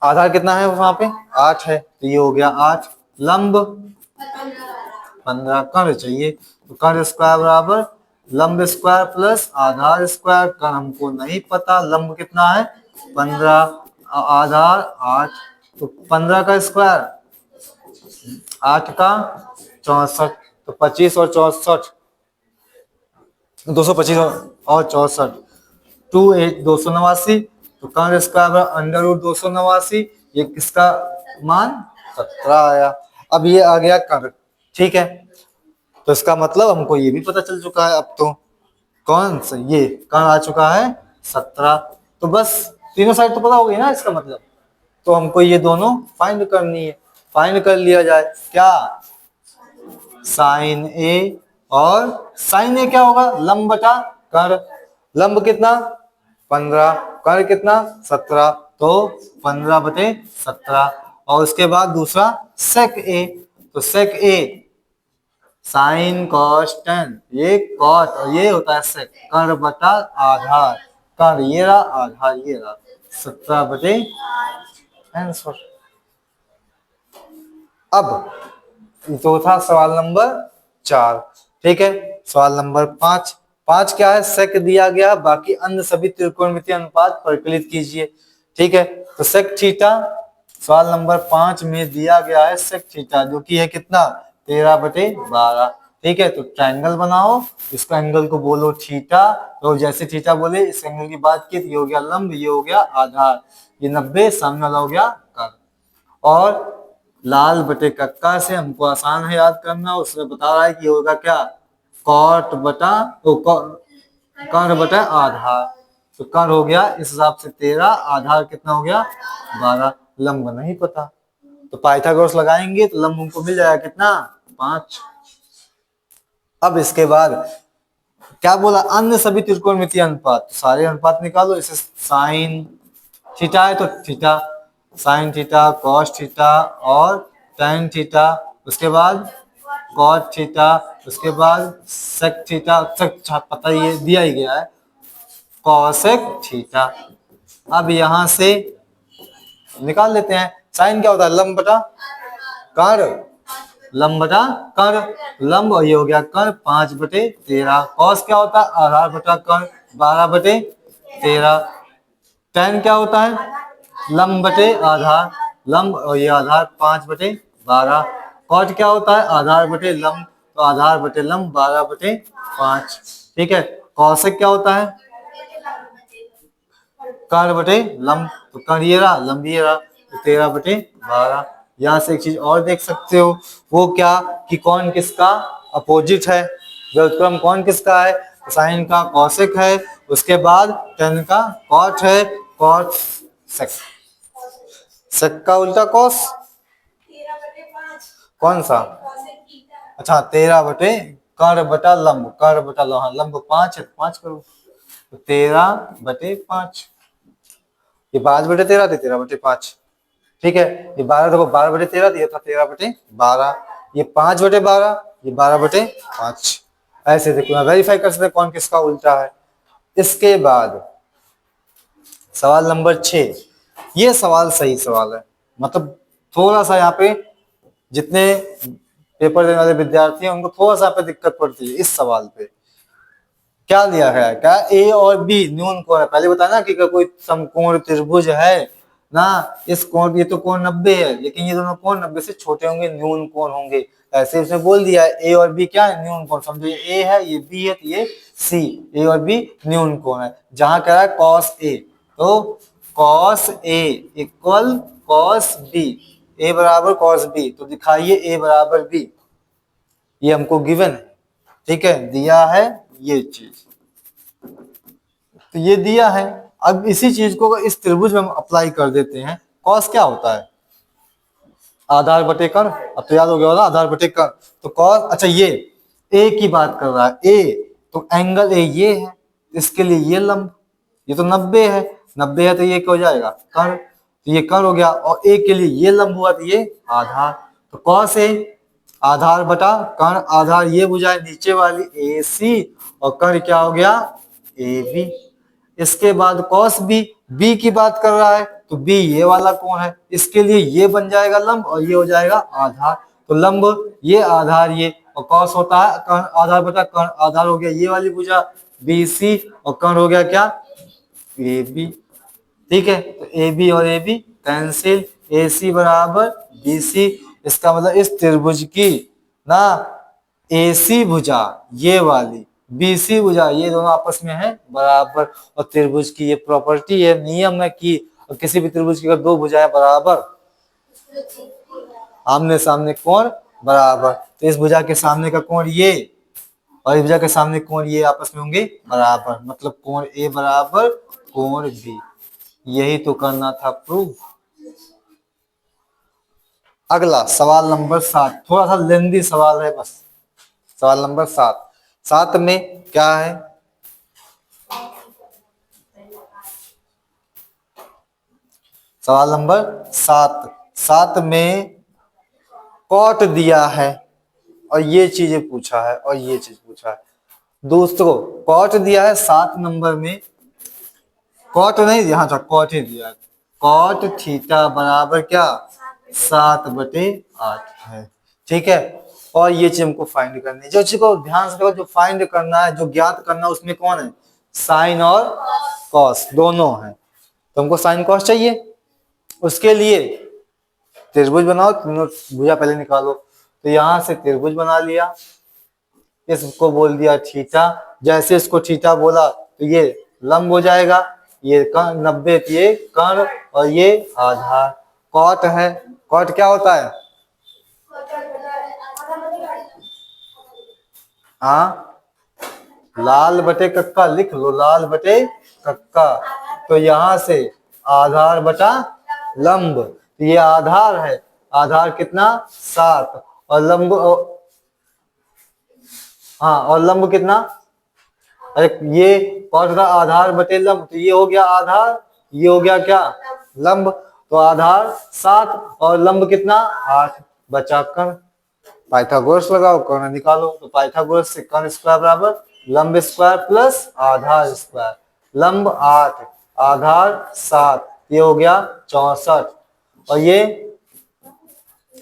आधार कितना है वहां पे? 8 है, तो ये हो गया 8। लंब 15, कर्ण चाहिए, तो कर्ण स्क्वायर बराबर लंब स्क्वायर प्लस आधार स्क्वायर। कर्ण हमको नहीं पता, लंब कितना है? 15, आधार 8, तो 15 का स्क्वायर 8 का 64, तो 25 और 64, 225 और 64, 2 8 289। तो कर्ण स्क्वायर अंडर रूट 289, ये किसका मान? 17 आया। अब ये आ गया कर्ण। ठीक है, तो इसका मतलब हमको ये भी पता चल चुका है। अब तो कौन सा? ये कर्ण आ चुका है 17। तो बस तीनों साइड तो पता हो गई ना इसका मतलब। तो हमको ये दोनों फाइंड करनी है। फाइंड कर लिया जाए क्या? साइन ए, और साइन ए क्या होगा? लंब बटा कर्ण। लंब कितना? 15, कर्ण कितना? 17, तो 15 बटे 17। और उसके बाद दूसरा सेक ए, तो सेक ए साइन कॉस टेन, ये कॉट और ये होता है सेक, कर्ण बटा आधार। कर्ण ये रहा, आधार ये रहा, 17 बटे आंसर। अब तो था सवाल नंबर 4। ठीक है, सवाल नंबर 5। 5 क्या है? सेक दिया गया, बाकी अन्य सभी त्रिकोणमितीय अनुपात परिकलित कीजिए। ठीक है, तो सेक थीटा सवाल नंबर 5 में दिया गया है सेक थीटा, जो कि है कितना? 13 बटे 12। ठीक है, तो ट्रायंगल बनाओ, इसको एंगल को बोलो थीटा, तो जैसे थीटा बोले इस एंगल की बात की, तो ये हो गया लंब, ये हो गया आधार, ये 90, सामने वाला हो गया कर्ण। और लाल बटे कक्का से हमको आसान है याद करना, उसमें बता रहा है कि होगा क्या? कॉट बटा कर्ण बटा आधार। तो कर्ण हो गया इस हिसाब से 13, आधार कितना हो गया? 12। लंब नहीं पता, तो पाइथागोरस लगाएंगे तो लंब हमको मिल जाएगा कितना? 5। अब इसके बाद क्या बोला? अन्य सभी त्रिकोणमितीय अनुपात, सारे अनुपात निकालो। इसे साइन थीटा है तो theta, sine theta, cos theta और टेन थीटा, उसके बाद कॉट थीटा, उसके बाद सेक थीटा, पता ही दिया ही गया है, कॉसेक थीटा। अब यहां से निकाल लेते हैं। साइन क्या होता है? लंब बटा कर्ण, लंब बटा कर्ण, लंब, और ये हो गया कर्ण 5 बटे 13। कॉस क्या होता है? आधार बटा कर्ण 12 बटे 13। टेन क्या होता है? लंब बटे आधार, लंब, और ये आधार 5 बटे 12। कॉट क्या होता है? आधार बटे लंब, तो आधार बटे लंब 12 बटे 5। ठीक है, कौशिक क्या होता है? कर्ण बटे लंब, तो कर्ण ये रहा, लंब ये रहा, तो 13 बटे 12। यहाँ से एक चीज और देख सकते हो, वो क्या कि कौन किसका अपोजिट है, व्युत्क्रम कौन किसका है? साइन का कौशिक है, उसके बाद टेन का कॉट है, कॉट सेक, सेक का उल्टा कॉस, कौन सा? अच्छा 13 बटे कर्ण बटा लंब, कर्ण बटा लंब, हाँ, लंब 5 है, 5 करो तो 13 बटे 5। ये 5 बटे 13 थी, 13 बटे 5। ठीक है, ये 12 देखो 12 बटे 13 दिया था, 13 बटे 12। ये 5 बटे 12, ये 12 बटे 5। ऐसे देखो वेरीफाई कर सकते कौन किसका उल्टा है। इसके बाद सवाल नंबर 6, ये सवाल सही सवाल है, मतलब थोड़ा सा यहाँ पे जितने पेपर देने वाले विद्यार्थी हैं उनको थोड़ा सा यहाँ पे दिक्कत पड़ती है इस सवाल पे। क्या दिया है, क्या ए और बी न्यून कोण है, पहले बताया ना कि कोई समकोण त्रिभुज है ना, इस कोण, ये तो कोण 90 है, लेकिन ये दोनों कोण 90 से छोटे होंगे, न्यून कोण होंगे। ऐसे उसने बोल दिया है ए और बी क्या है, न्यून कोण। समझो ये ए है, ये बी है, तो ये सी, ए और बी न्यून कोण है। जहां कह रहा है कॉस ए, तो cos A equal cos B, ए बराबर कॉस बी, तो दिखाइए ए बराबर बी, ये हमको गिवन है। ठीक है, दिया है ये चीज, तो ये दिया है। अब इसी चीज को इस त्रिभुज में हम अप्लाई कर देते हैं। कॉस क्या होता है, आधार बटे कर्ण, अब तो याद हो गया होगा आधार बटे कर्ण। तो कॉस, अच्छा ये ए की बात कर रहा है, ए तो एंगल ए ये है, इसके लिए ये लंब, ये तो 90 है, 90 है तो ये क्या हो जाएगा कर्ण, तो ये कर्ण हो गया, और ए के लिए ये लंब हुआ तो ये आधार। तो कॉस ए आधार बटा कर्ण, आधार ये बुझाए नीचे वाली ए सी, और कर्ण क्या हो गया ए बी। इसके बाद कॉस बी, बी की बात कर रहा है तो बी ये वाला कोण है, इसके लिए ये बन जाएगा लंब और ये हो जाएगा आधार। तो लंब ये आधार ये, और कॉस होता है कर्ण, आधार बटा कर्ण, आधार हो गया ये वाली भुजा बी सी, और कर्ण हो गया क्या ए बी। ठीक है, तो ए बी और ए बी कैंसिल, ए सी बराबर बी सी। इसका मतलब इस त्रिभुज की ना ए सी भुजा ये वाली, बी सी भुजा ये दोनों आपस में है बराबर। और त्रिभुज की ये प्रॉपर्टी है, नियम है कि किसी भी त्रिभुज की अगर दो भुजाएं बराबर, आमने सामने कोण बराबर, तो इस भुजा के सामने का कोण ये और इस भुजा के सामने कोण ये आपस में होंगे बराबर, मतलब कोण ए बराबर कोण बी। यही तो करना था प्रूव। अगला सवाल नंबर 7, थोड़ा सा लेंदी सवाल है बस। सवाल नंबर 7, 7 में क्या है, सवाल नंबर 7, 7 में कॉट दिया है और ये चीजें पूछा है और ये चीज पूछा है। दोस्तों कॉट दिया है 7 नंबर में, कॉट नहीं दिया, हाँ कॉट ही दिया है, कॉट थीटा बराबर क्या 7/8 है। ठीक है, और ये चीज हमको फाइंड करनी है। जो चीज को ध्यान से देखो, जो फाइंड करना है, जो ज्ञात करना है, उसमें कौन है साइन और कॉस दोनों है। तो हमको साइन कॉस चाहिए, उसके लिए त्रिभुज बनाओ, तीनों भुजा पहले निकालो। तो यहां से त्रिभुज बना लिया, इसको बोल दिया थीटा, जैसे इसको थीटा बोला तो ये लंब हो जाएगा, ये 90 ये कर्ण और ये आधार। कॉट है, कॉट क्या होता है, हाँ लाल बटे कक्का लिख लो, लाल बटे कक्का। तो यहां से आधार बटा लंब, तो ये आधार है, आधार कितना 7, और लंब हाँ और लंब कितना, अरे ये कॉट का आधार बटे लंब, तो ये हो गया आधार, ये हो गया क्या लंब। तो आधार 7 और लंब कितना 8, बचा कर्ण। पाइथागोरस लगाओ, कर्ण निकालो। तो पाइथागोरस से कर्ण स्क्वायर बराबर लंब स्क्वायर प्लस आधार स्क्वायर, लंब 8 आधार 7, ये हो गया 64, और ये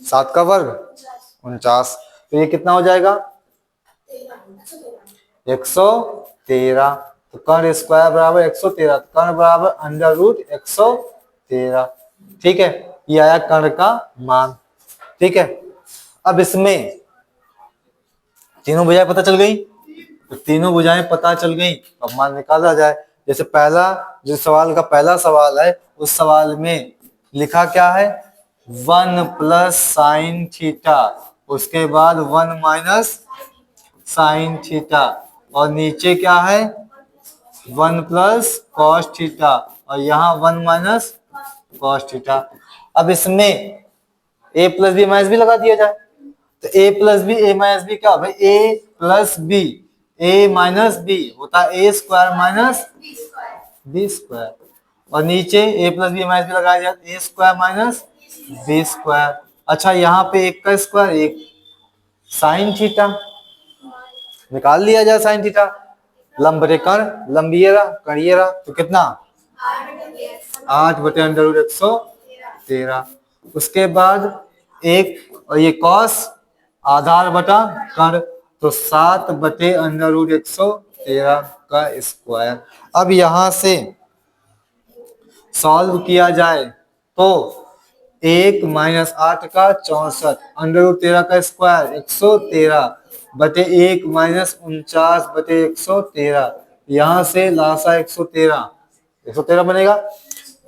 7 का वर्ग 49, तो ये कितना हो जाएगा 113। तो कर्ण स्क्वायर बराबर 113, कर्ण बराबर √113। ठीक है, ये आया कर्ण का मान। ठीक है, अब इसमें तीनों भुजाएं पता चल गई, तो तीनों भुजाएं पता चल गई, अब मान निकाला जाए। जैसे पहला जो सवाल का पहला सवाल है, उस सवाल में लिखा क्या है 1 प्लस साइन थीटा, उसके बाद 1 माइनस साइन थीटा, और नीचे क्या है 1 प्लस कॉस थीटा, और यहाँ 1 माइनस कॉस थीटा। अब इसमें a प्लस बी माइनस भी लगा दिया जाए, तो a plus B A minus B क्या हो भाई, a plus B A minus B होता है A square minus B square, और नीचे A plus B minus B लगाया जाए A square minus B square. अच्छा यहाँ पे एक का स्क्वायर एक, साइन थीटा निकाल लिया जाए, साइन थीटा लंब बटे कर्ण, लंबिएरा करिएरा, तो कितना 8 बटे अंडर रूट 113। उसके बाद एक और ये कॉस आधार बटा कर्ण, तो 7 बटे अंडर रूट 113 का स्क्वायर। अब यहां से सॉल्व किया जाए तो 1 माइनस 8 का 64 अंडर रूट 13 का स्क्वायर 113 बटे 1 माइनस 49 बटे 113, यहाँ से लासा 113 बनेगा।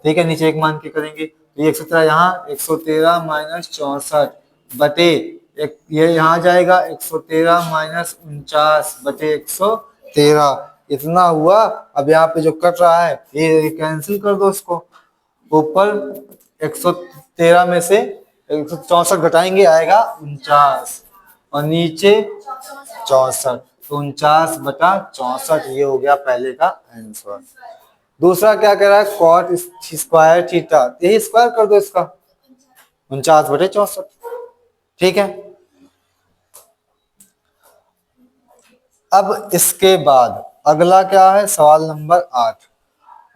ठीक है, नीचे एक मान के करेंगे तो ये 113 यहाँ 113 माइनस 64 बटे एक, ये यहाँ जाएगा 113 माइनस 49 बटे 113, इतना हुआ। अब यहाँ पे जो कट रहा है ये कैंसिल कर दो इसको, ऊपर 113 में से 164 घटाएंगे आएगा 49, और नीचे 64, तो 49 बटा 64 ये हो गया पहले का आंसर। दूसरा क्या कह रहा है, कॉट स्क्वायर थीटा, यही स्क्वायर कर दो इसका 49 बटे 64। ठीक है, अब इसके बाद अगला क्या है, सवाल नंबर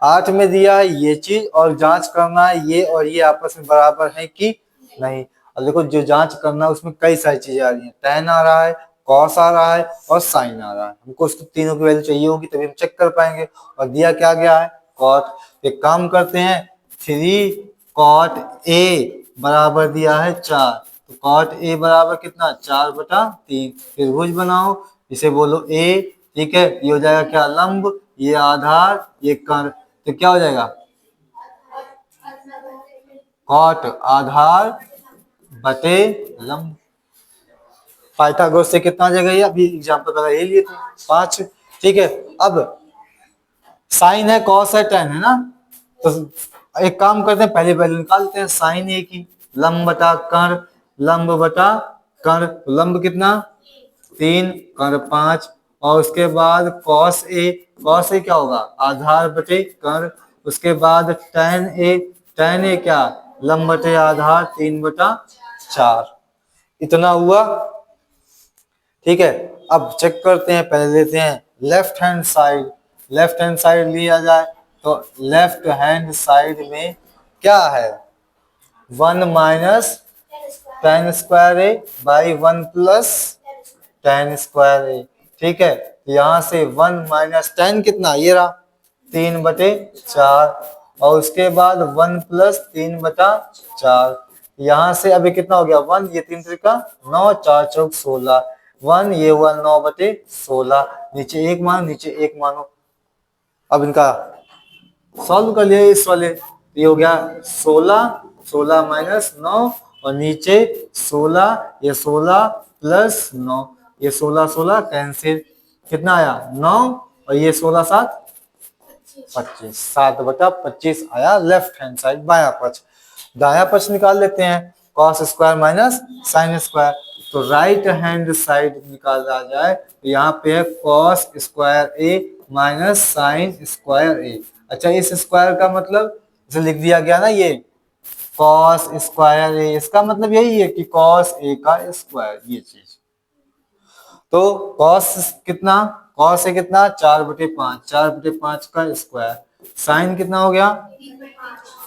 8 में दिया है ये चीज और जांच करना है ये और ये आपस में बराबर है कि नहीं। अब देखो जो जांच करना है उसमें कई सारी चीजें आ रही हैं, tan आ रहा है, cos आ रहा है और sin आ रहा है, हमको उसको तीनों की वैल्यू चाहिए होगी तभी हम चेक कर पाएंगे। और दिया क्या गया है, cot। एक काम करते हैं 3 cot a बराबर दिया है 4, तो cot a बराबर कितना 4 बटा 3, त्रिभुज बनाओ इसे बोलो a। ठीक है, ये हो जाएगा क्या लंब, ये आधार ये कर्ण, तो क्या हो जाएगा कॉट आधार बटे लंब। पाइथागोरस से कितना आ जाएगा ये, अभी एग्जांपल पहले ये लिए थे 5। ठीक है, अब साइन है कॉस है टेन है ना, तो एक काम करते हैं पहले वैल्यू निकालते हैं साइन ए की, लंब बटा कर्ण, लंब बटा कर्ण, लंब कितना 3 कर्ण 5, और उसके बाद कॉस ए क्या होगा आधार बटे कर्ण, उसके बाद tan ए क्या लंब बटे आधार 3 बटा 4, इतना हुआ। ठीक है, अब चेक करते हैं, पहले लेते हैं लेफ्ट हैंड साइड लिया जाए तो लेफ्ट हैंड साइड में क्या है 1 minus tan square A by 1 plus tan square A. ठीक है, यहाँ से 1 माइनस tan कितना ये रहा 3 बटे 4, और उसके बाद 1 प्लस 3 बटा 4, यहाँ से अभी कितना हो गया 1, ये 3 त्रिका 9 4 चौक 16, 1 ये हुआ 9 बटे 16, नीचे एक मानो नीचे एक मानो। अब इनका सॉल्व कर लिया इस वाले, ये हो गया 16 माइनस 9 और नीचे 16, ये 16 प्लस 9, ये 16 कैंसिल, कितना आया 9 और ये 16 7 25, 7 बटा 25 आया लेफ्ट हैंड साइड बायां पक्ष। दायां पक्ष निकाल लेते हैं cos square minus sine square, तो राइट हैंड साइड निकाला जाए तो यहाँ पे है कॉस स्क्वायर ए माइनस साइन स्क्वायर ए। अच्छा, इस स्क्वायर का मतलब इसे लिख दिया गया ना ये कॉस स्क्वायर ए, इसका मतलब यही है कि कॉस ए का स्क्वायर ये चीज। तो कॉस कितना कॉस ए कितना 4 बटे 5 का स्क्वायर, साइन कितना हो गया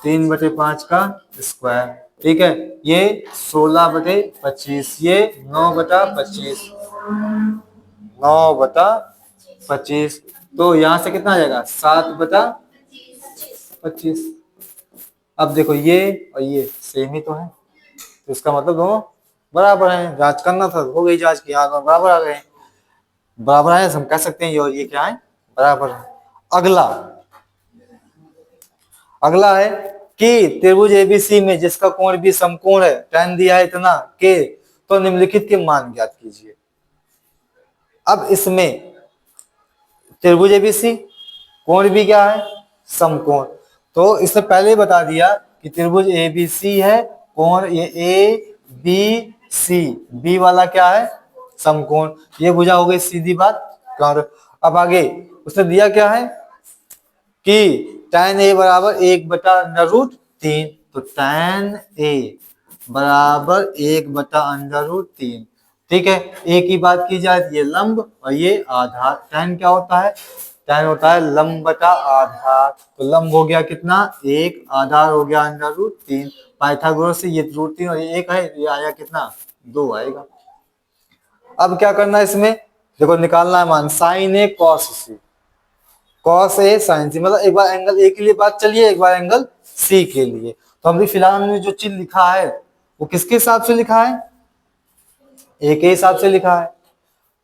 3 बटे 5 का स्क्वायर। ठीक है, ये 16 बटे 25, ये 9 बटा 25, 9 बटा 25, तो यहां से कितना आ जाएगा 7 बटा 25। अब देखो ये और ये सेम ही तो है, तो इसका मतलब दोनों बराबर है, जांच करना था हो गई जांच की, दोनों बराबर आ गए, बराबर है हम कह सकते हैं ये और ये क्या है बराबर है। अगला है कि त्रिभुज एबीसी में जिसका कोण भी समकोण है, tan दिया है इतना के, तो निम्नलिखित के मान ज्ञात कीजिए। अब इसमें त्रिभुज एबीसी कोण भी क्या है समकोण, तो इसने पहले बता दिया कि त्रिभुज एबीसी है, कोण ये ए बी सी, बी वाला क्या है, समकोण। ये भुजा हो गई सीधी बात। और अब आगे उसने दिया क्या है कि tan ए बराबर 1/√3, तो tan ए बराबर 1/√3। ठीक है, ए की बात की जाए ये लंब और ये आधार। tan क्या होता है, tan होता है लंब बटा आधार। तो लंब हो गया कितना, 1, आधार हो गया √3। पाइथागोरस से ये √3 और ये 1 है, ये आया कितना, 2 आएगा। अब क्या करना है इसमें, देखो निकालना है मान sign A cos C, cos A sign सी, मतलब एक बार एंगल ए के लिए बात चलिए, एक बार एंगल सी के लिए। तो अभी फिलहाल हमने जो चीज लिखा है वो किसके हिसाब से लिखा है, ए के हिसाब से लिखा है।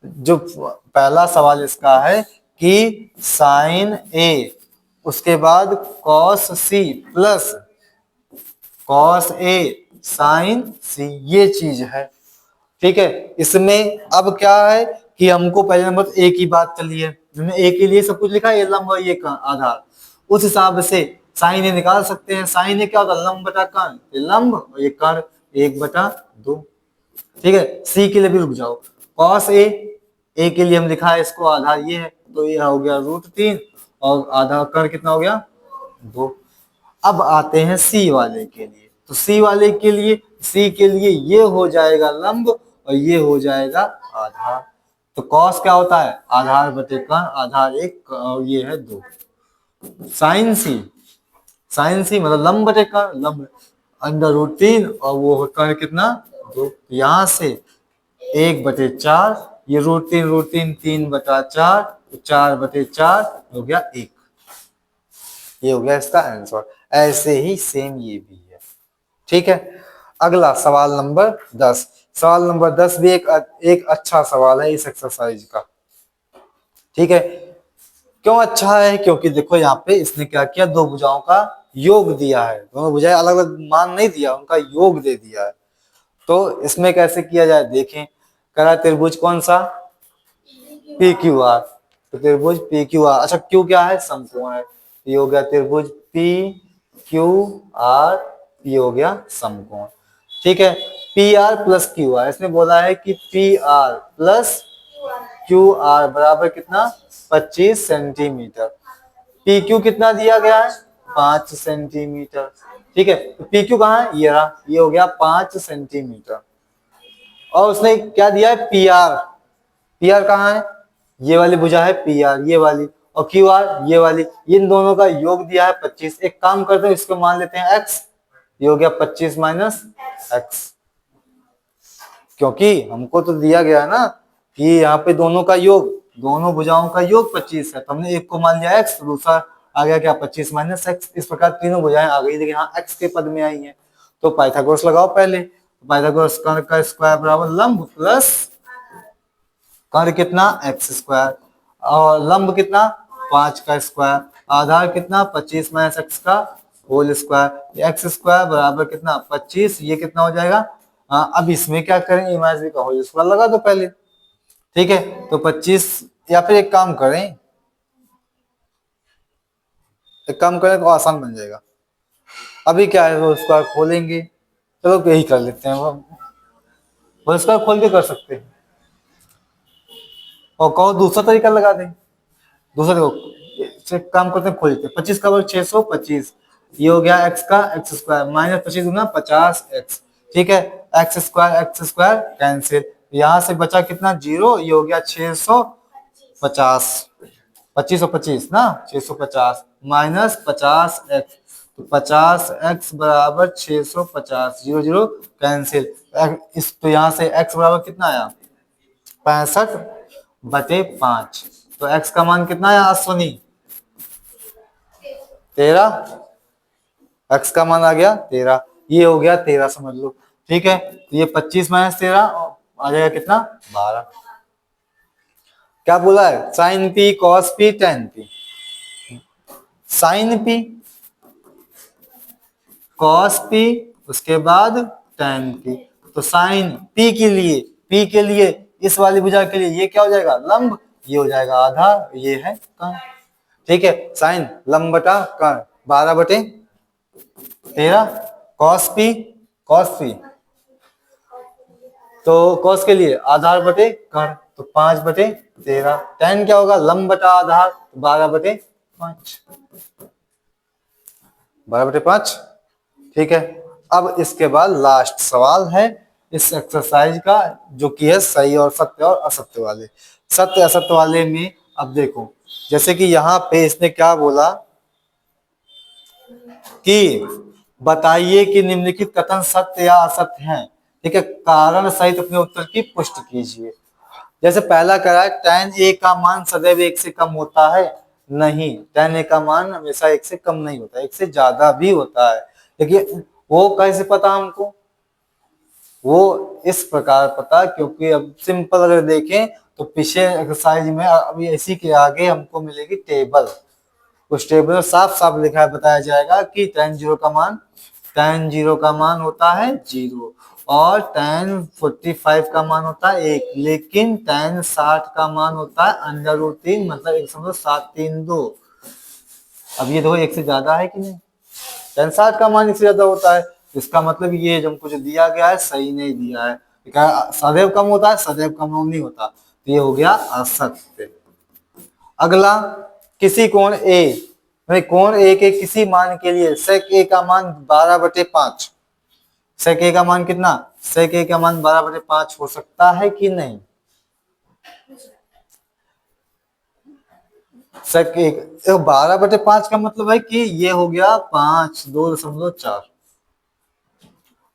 जो पहला सवाल इसका है कि साइन ए उसके बाद cos C plus cos A sign सी, ये चीज है। ठीक है, इसमें अब क्या है कि हमको पहले नंबर तो ए की बात चली है, हमने ए के लिए सब कुछ लिखा है, ये लंब और ये आधार। उस हिसाब से साइन ए निकाल सकते हैं। साइन ए क्या होता है, लंब बटा कर्ण, ये लंब और ये कर्ण 1/2। ठीक है, सी के लिए भी रुक जाओ, कॉस ए के लिए हम लिखा है इसको आधार ये है, तो ये हो गया √3 और आधा कर्ण कितना हो गया, 2। अब आते हैं सी वाले के लिए, तो सी वाले के लिए, सी के लिए ये हो जाएगा लंब और ये हो जाएगा आधार। तो कॉस क्या होता है, आधार बटे कर्ण, आधार 1 और ये है 2। साइन सी मतलब लंब बटे कर्ण, लंब √3 और वो कर्ण कितना, 2। यहाँ से 1/4, ये √3 3/4, तो 4/4 हो गया 1। ये हो गया इसका आंसर। ऐसे ही सेम ये भी है। ठीक है, अगला सवाल नंबर 10। सवाल नंबर 10 भी एक अच्छा सवाल है इस एक्सरसाइज का। ठीक है, क्यों अच्छा है, क्योंकि देखो यहाँ पे इसने क्या किया, दो भुजाओं का योग दिया है, दोनों भुजाएं अलग अलग मान नहीं दिया, उनका योग दे दिया है। तो इसमें कैसे किया जाए देखें, करा त्रिभुज कौन सा, पी क्यू आर। तो त्रिभुज पी क्यू आर, अच्छा क्यू क्या है, समकोण है, ये हो गया त्रिभुज पी क्यू आर, ये हो गया समकोण। ठीक है, P R plus Q R, इसने बोला है कि P R plus Q R बराबर कितना, 25 सेंटीमीटर। पी क्यू कितना दिया गया है, 5 सेंटीमीटर। ठीक है, तो पी क्यू कहाँ है, ये रहा, ये हो गया 5 सेंटीमीटर। और उसने क्या दिया है, पी आर, पी आर कहाँ है, ये वाली भुजा है पी आर, ये वाली, और क्यू आर ये वाली, इन दोनों का योग दिया है 25। एक काम करते हैं, इसको मान लेते हैं x, ये हो गया 25 माइनस x, क्योंकि हमको तो दिया गया है ना कि यहाँ पे दोनों का योग, दोनों भुजाओं का योग 25 है, तो हमने एक को मान लिया x, तो दूसरा आ गया क्या, 25 माइनस x। इस प्रकार तीनों भुजाएं आ गई, लेकिन हाँ x के पद में आई है। तो पाइथागोरस लगाओ पहले, पाइथागोरस कर्ण का स्क्वायर बराबर लंब प्लस कर्ण कितना, x², और लंब कितना, 5 का स्क्वायर, आधार कितना, 25 माइनस x का होल स्क्वायर, x² बराबर कितना, 25, ये कितना हो जाएगा। अब इसमें क्या करें, इमेजिनरी का होल स्क्वायर लगा दो पहले। ठीक है, तो 25, या फिर एक काम करें तो आसान बन जाएगा। अभी क्या है, वो स्क्वायर खोलेंगे, चलो यही कर लेते हैं, वो स्क्वायर खोल के कर सकते हैं, और कहो दूसरा तरीका लगा दें, दूसरा देखो काम करते हैं, खोल लेते हैं। 25 का वर्ग 625, ये हो गया x का x² माइनस 25 गुना 50x। ठीक है, x² कैंसिल, यहाँ से बचा कितना, 0, ये हो गया 650, 25 और 25 ना, 650 माइनस 50x, तो 50x बराबर 650, 0 0 कैंसिल। इस तो यहाँ से x बराबर कितना आया, 65/5। तो x का मान कितना आया अश्वनी, 13, x का मान आ गया 13, ये हो गया 13 समझ लो। ठीक है, तो ये 25 माइनस 13 आ जाएगा कितना, 12। क्या बोला है, sine P cos P tan P, sine P cos P उसके बाद टेन पी। तो साइन पी के लिए इस वाली भुजा के लिए ये क्या हो जाएगा, लंब, ये हो जाएगा आधार, ये है कर्ण। ठीक है, साइन लंब बटा कर्ण 12/13, कॉस पी तो कॉस के लिए आधार बटे कर्ण, तो 5/13। tan क्या होगा, लंब बटा आधार, 12/5, 12/5। ठीक है, अब इसके बाद लास्ट सवाल है इस एक्सरसाइज का, जो कि है सही और सत्य और असत्य वाले। सत्य असत्य वाले में अब देखो, जैसे कि यहाँ पे इसने क्या बोला कि बताइए कि निम्नलिखित कथन सत्य या असत्य हैं। ठीक है, कारण सहित अपने उत्तर की पुष्टि कीजिए। जैसे पहला करा है, tan a का मान सदैव 1 से कम होता है। नहीं, tan a का मान हमेशा 1 से कम नहीं होता, 1 से ज्यादा भी होता है। देखिए वो कैसे पता हमको, वो इस प्रकार पता, क्योंकि अब सिंपल अगर देखें तो पिछले एक्सरसाइज में अभी इसी के आगे हमको मिलेगी टेबल। उस टेबल में साफ साफ लिखा है, बताया जाएगा कि tan 0 का मान होता है 0, और tan 45 का मान होता है 1, लेकिन tan 60 का मान होता है √3, मतलब 1.732। अब ये देखो 1 से ज्यादा है कि नहीं, tan 60 का मान 1 से ज्यादा होता है, इसका मतलब ये जो हमको जो दिया गया है सही नहीं दिया है। सदैव कम होता है, सदैव कम नहीं होता, तो ये हो गया असत्य। अगला, किसी कोण ए में कोण ए के किसी मान के लिए sec a का मान 12/5, sec a का मान कितना, sec a का मान 12/5 हो सकता है कि नहीं। sec a 12/5 का मतलब है कि ये हो गया 5, 2.4।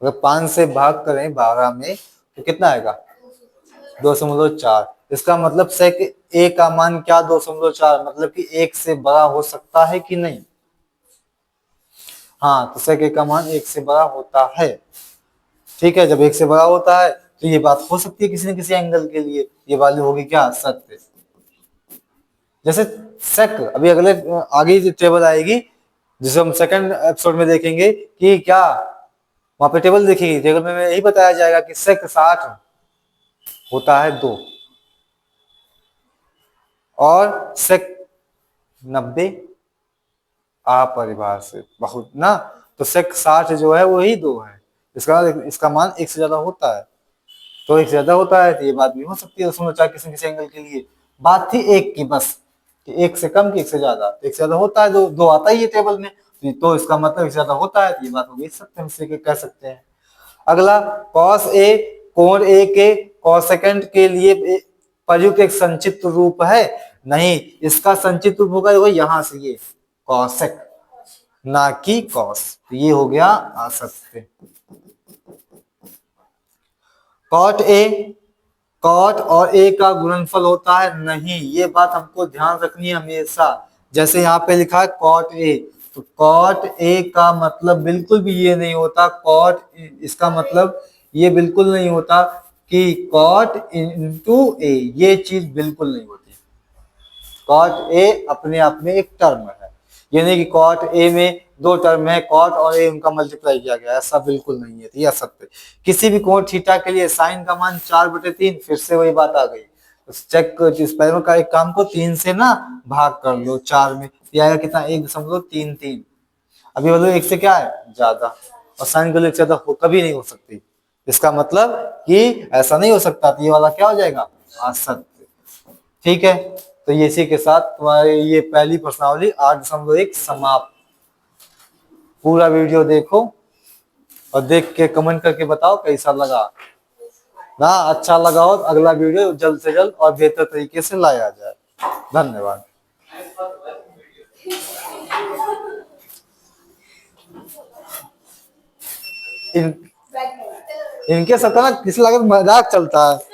अगर 5 से भाग करें 12 में तो कितना आएगा, 2.4। इसका मतलब sec a का मान क्या, 2.4, मतलब कि 1 से बड़ा हो सकता है कि नहीं। हाँ, तो sec a का मान 1 से बड़ा होता है। ठीक है, जब 1 से बड़ा होता है तो ये बात हो सकती है किसी न किसी एंगल के लिए, ये वैल्यू होगी क्या, सत्य। जैसे sec, अभी अगले आगे टेबल आएगी जिसे हम सेकंड एपिसोड में देखेंगे कि क्या, वहां पे टेबल देखेगी, टेबल में यही बताया जाएगा कि sec 60 होता है 2, और sec 90 अपरिभाषित बहुत ना, तो sec 60 जो है वही 2 है, इसका मान 1 से ज्यादा होता है, तो 1 से ज्यादा होता है, तो ये बात भी हो सकती है 2.4 किसी किसी एंगल के लिए। बात थी 1 की बस, कि 1 से कम कि 1 से ज्यादा, 1 से ज्यादा होता है, 2 आता ही है टेबल में, तो इसका मतलब 1 से ज्यादा होता है, तो ये बात हो गई सत्य, हम इसे कह सकते हैं। अगला, cos a कोण a के कोसेकेंट के लिए प्रयुक्त एक संचित रूप है। नहीं, इसका संचित रूप होगा वो यहां से, ये cosec ना कि cos, ये हो गया असत्य। cot a cot और a का गुणनफल होता है, नहीं, ये बात हमको ध्यान रखनी है हमेशा। जैसे यहाँ पे लिखा है cot a, तो cot a का मतलब बिल्कुल भी ये नहीं होता, cot इसका मतलब ये बिल्कुल नहीं होता कि cot into a, ये चीज बिल्कुल नहीं होती। cot a अपने आप में एक टर्म है, ये नहीं कि cot a में 2 टर्म है, cot और a उनका मल्टीप्लाई किया गया, ऐसा बिल्कुल नहीं है, यह सत्य। किसी भी कोण थीटा के लिए साइन का मान 4/3, फिर से वही बात आ गई, तो चेक इस पहले का एक काम को 3 से ना भाग कर लो 4 में, ये आएगा कितना, 1.33। अभी बोलो 1 से क्या है ज्यादा, और साइन के लिए ज्यादा कभी नहीं हो सकती, इसका मतलब कि ऐसा नहीं हो सकता, तो ये वाला क्या हो जाएगा, असत्य। ठीक है, तो ये इसी के साथ तुम्हारी ये पहली प्रश्नावली 8.1 समाप्त। पूरा वीडियो देखो और देख के कमेंट करके बताओ कैसा लगा ना, अच्छा लगा हो तो अगला वीडियो जल्द से जल्द और बेहतर तरीके से लाया जाए। धन्यवाद। इनके साथ ना किसी लगा मजाक चलता है।